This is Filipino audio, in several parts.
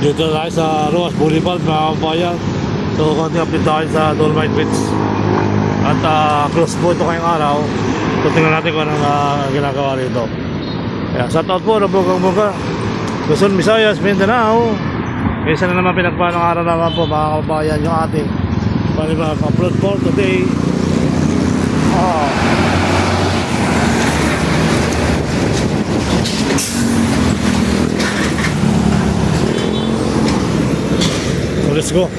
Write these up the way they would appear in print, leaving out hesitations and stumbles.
Dito tayo sa Roas Boulevard mga kabayan. So konti update tayo sa Dolomite Beach. At close po ito ngayong araw. So tingnan natin kung anong ginagawa rito. Kaya shout out po, nabugang-buga Luzon, Visayas, Mindanao. Isa na naman pinagpanong araw naman po mga kabayan yung ating panibagong upload for today. So let's go.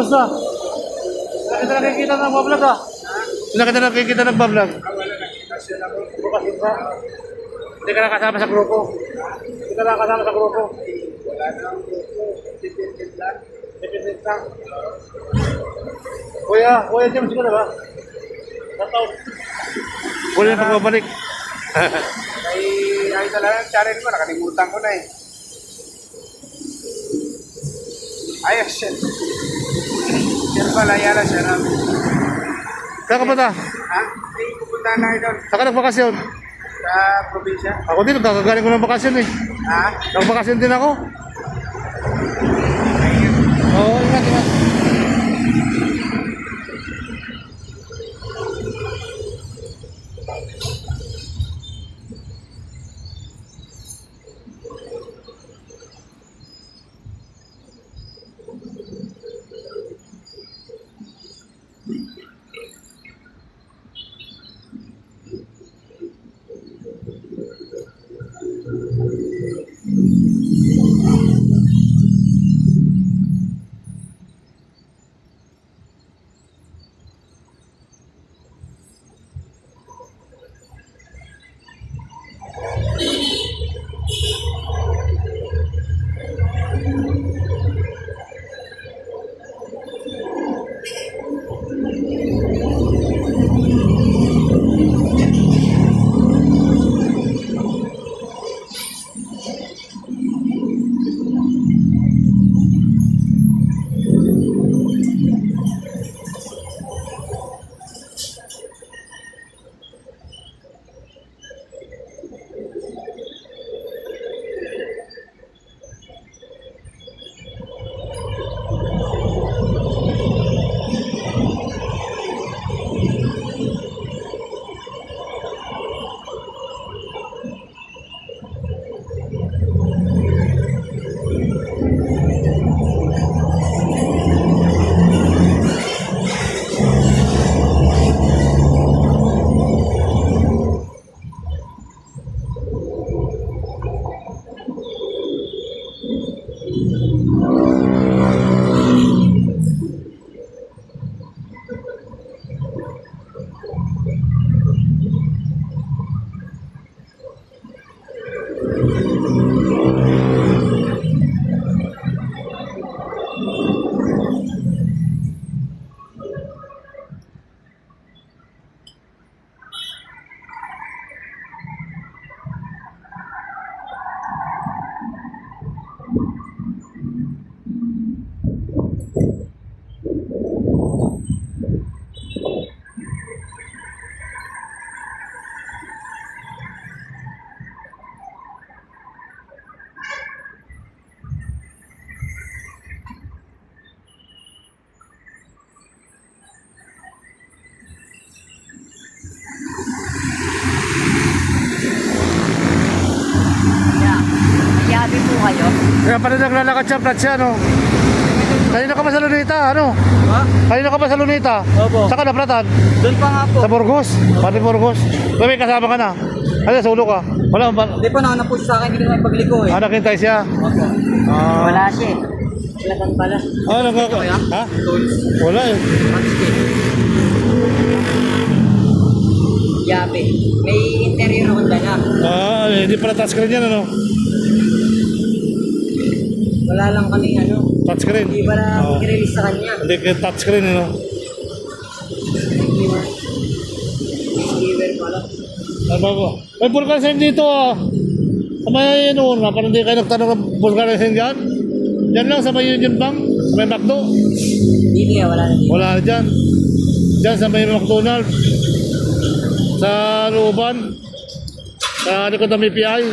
Kamusta? Sila kita nakikita ng bablog ah. Sila kita nakikita ng bablog. Bukas ka. Hindi ka nakasama sa grupo. Hindi ka nakasama sa grupo. Wala na ang grupo. Dependent lang. Dependent lang. Kuya James ko na ba? Tataw. Wala na pagbabalik. Ay talaga ang channel ko. Nakalimutan ko na eh. Ayos siya. Siya pala, yala siya na. Saan ka ba ta? Ha? Ay, pupuntahan na doon. Saan ka nagbakasyon? Sa probinsya. Ako din, nagkakagaling ko ng bakasyon eh. Ha? Nagbakasyon din ako. Ayun. Oo, ingat. Yabi po kayo. Kaya pala naglalakad siya, plat siya, no? Kanina ka ba sa Lunita, ano? Ha? Kanina ka ba sa Lunita? Opo. Saan ka naplatan? Doon pa nga po. Sa Burgos? Pati Burgos? May kasama ka na? Ano, sa ulo ka? Wala ba? Hindi po na po sa akin. Hindi ko na pagligo eh. Nakintay siya? Opo. Wala siya eh. Lagan pala. Ha? Wala eh. Yabi. May interior akong dala. Hindi pala touchscreen yan, ano? Wala lang kami ano. Touchscreen? Hindi ba na i-release sa kanya? Hindi kaya touchscreen, ano? Receiver pala. Ano ba? May vulcan sign dito, ah. Sa may ano, parang hindi kayo nagtanong ng vulcan sign dyan? Yan lang, sa may Union Bank, sa may McDo. Dito ya, wala na dito. Wala na dyan. Dyan sa may McDonald. Sa Luban. Sa likod ng MPI.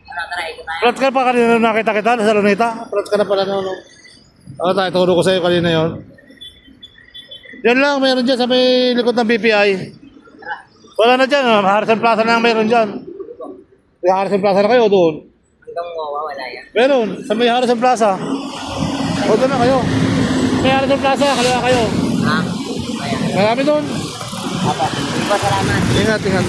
Tara, ikot tayo. Plat ka pa kanina nakita kita sa Luneta? Plat ka na pala no? Tayo, turo ko sa'yo kanina yon. Yan lang, mayroon dyan sa may likod ng BPI. Wala na dyan, Harrison Plaza na lang mayroon dyan. May Harrison Plaza na kayo doon. Hanggang wala yan. Meron, sa may Harrison Plaza. O doon na kayo. May Harrison Plaza, kaliwa kayo. Ha? Ayan. Marami doon. Apa. Hindi pa salamat. Ingat, ingat.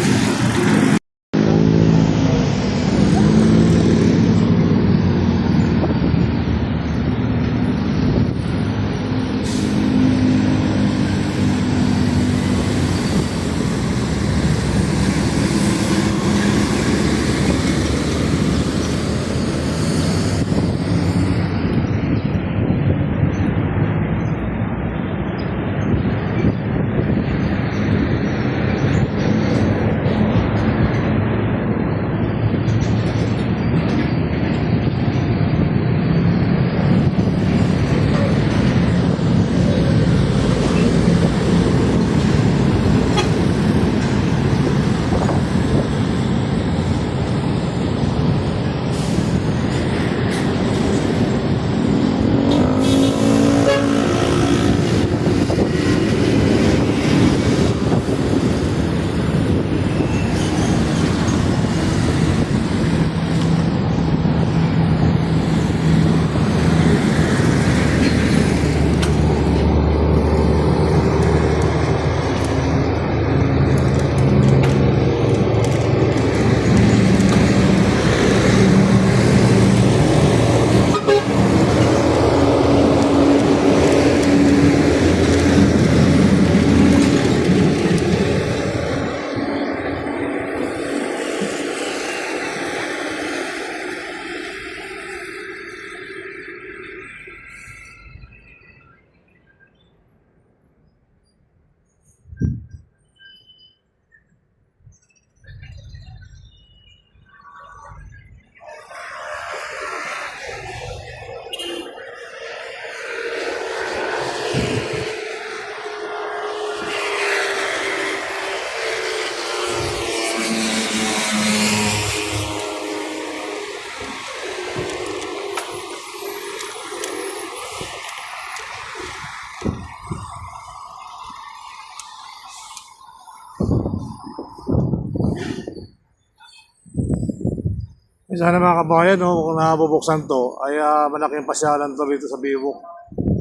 Sana mga kabayan, no, kung nabubuksan to, ay malaking pasyalan to dito sa Biwok.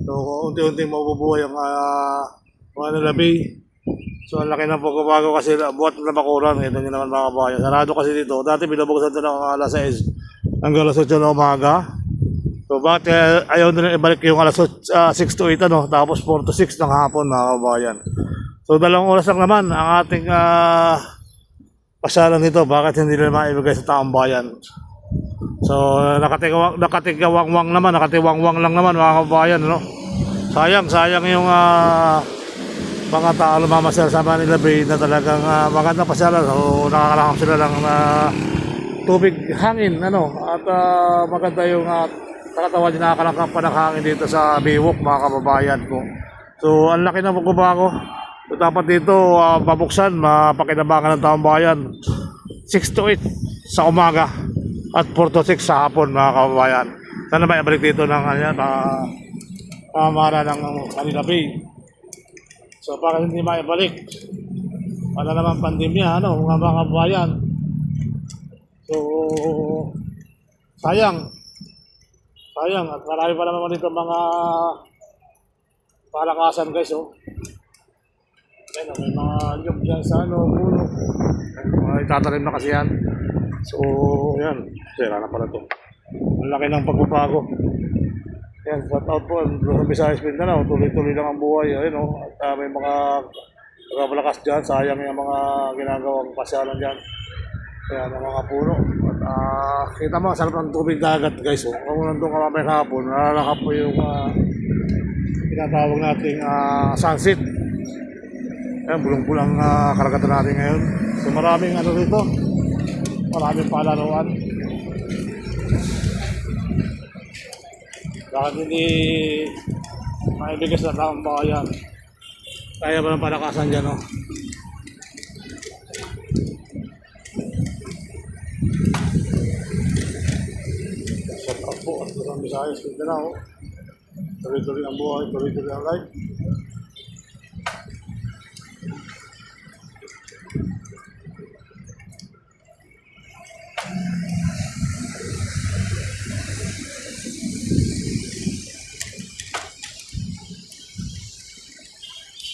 So, unti-unti mabubuhay ang mga nalabi. So, ang laki ng pagbabago kasi buhat na bakuran. Ito nyo naman mga kabayan. Sarado kasi dito. Dati binubuksan to ng alas 6 hanggang alas 8 ng umaga. So, bakit ayaw nila ibalik yung alas 6 to 8, ano? Tapos 4 to 6 ng hapon mga kabayan. So, 2 oras lang naman ang ating pasyalan nito. Bakit hindi nila maibigay sa taong bayan? So, nakatiwangwang lang naman mga kabayan, no? Sayang yung mga tao lumamasyal sa Manila Bay na talagang maganda pasyalan. So, nakakalakap sila ng tubig, hangin, ano? At maganda yung nakatawan din nakakalakap pa ng hangin dito sa Biwok, mga kababayan ko. So, ang laki ng pagbabago. So, dapat dito babuksan, mapakinabangan ng taong bayan. 6 to 8 sa umaga at 4 to 6 sa hapon mga kababayan. Sana ba ibalik dito ng pamara ng Manila Bay. So para hindi maibalik, wala naman pandemya, ano, mga kababayan. So sayang at marami pa naman dito mga palakasan guys, oh. Ayan, may mga nyug dyan sa puno. Itatanim na kasi yan. So, yan. Sira na pala ito. Ang laki ng pagbabago. Yan, shout out po. Luzon, Visayas, Mindanao. Tuloy-tuloy lang ang buhay. Ayun, oh. At may mga nagpapalakas dyan. Sayang yung mga ginagawang pasyalan dyan. Kaya ng mga puno. At kita mo, sarap ng tubig dagat guys. Oh. Kung nandun ka mamaya hapon, nalalakap po yung tinatawag nating sunset. Ayan, bulong-bulang karagatan natin ngayon. So maraming ano dito. Maraming palaruan. Bakit hindi maibigay sa taong bayan? Kaya ba ng palakasan dyan, no? Shout out po at Luzon, Visayas, Mindanao. Tuloy-tuloy ang buhay, tuloy-tuloy ang life.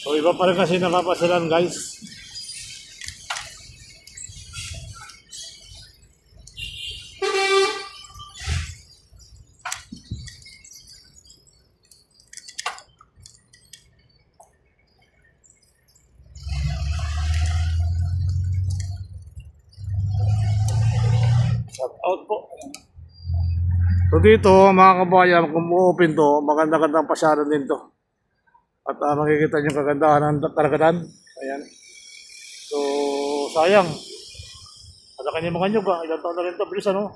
So iba pa rin kasi napapasyalan guys. Shout out po. So dito mga kabayan, kung open to, maganda-gandang pasyalan din to. At makikita nyo kagandahan ng karagatan. Ayan. So, sayang. At kanya mga nyug, ilang taon na rin ito. Bilis, ano?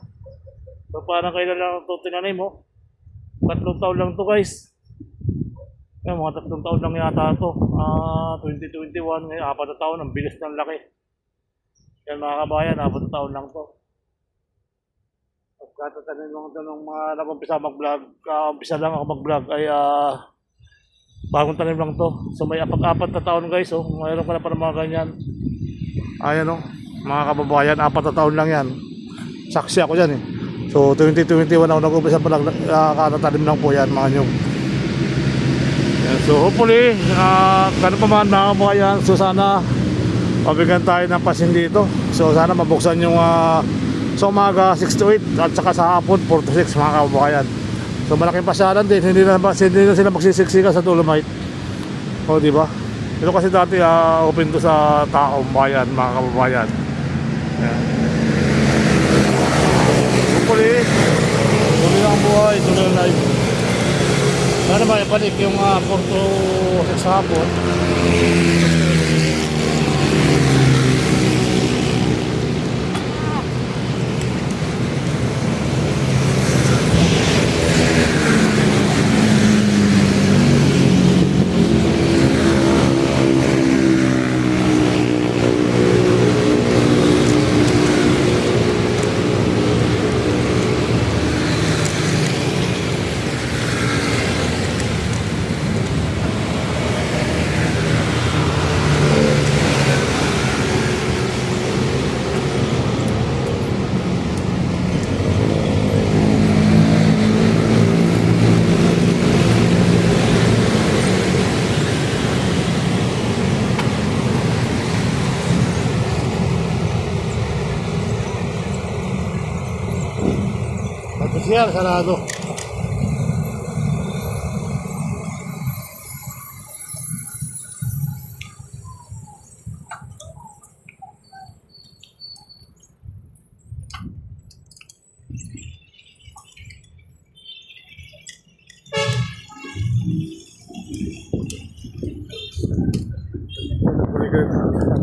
So, parang kailan lang ito tinanay mo. 3 taon lang ito, guys. Ayan, mga 3 taon lang yata ito. 2021, ngayon, 4 na taon. Ang bilis ng laki. Yan mga kabayan, 4 na taon lang ito. At katatanin lang ito nung nag-umpisa mag-vlog. Umpisa lang ako mag-vlog ay bagong tanim lang to. So may 4 na taon guys, oh. Mayroon ka na para mga ganyan. Ayan, oh. Mga kababayan, 4 na taon lang yan. Saksi ako dyan, eh. So 2021 ako nag-umpisa pa lang, katatanim lang po yan mga nyong. So hopefully, ganun pa man mga kababayan. So sana mabigyan tayo ng pasin dito. So sana mabuksan yung sa umaga 6 to 8 at saka sa hapon 4 to 6 mga kababayan. So malaking pasyalan din, hindi na sila magsisiksika sa Dolomite. O di ba? Pero kasi dati open to sa taong bayan, mga kababayan. Ayan. Hopefully, tuloy lang ang buhay, tuloy ang life. Sana ba ibalik yung 4 to 6 sa hapon? CR, sarado.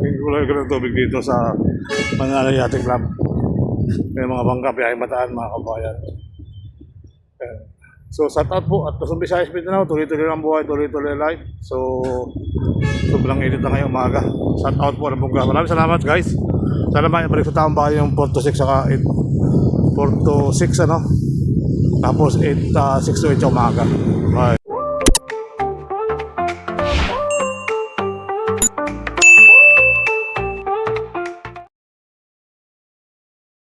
Ang kulay ko ng tubig dito sa Manala Yacht Club. May mga bangka, biyahe Bataan, mga kabayan. Ayan. So, shout out po at Luzon, Visayas, Mindanao. Tuloy-tuloy ang buhay, tuloy-tuloy life. So, sobrang init na ngayong umaga. Shout out po ng bangka. Maraming salamat, guys. Sana balik sa taong bahay yung 4 to 6 saka 8. 4 to 6, ano? Tapos 8, 6 to 8 umaga.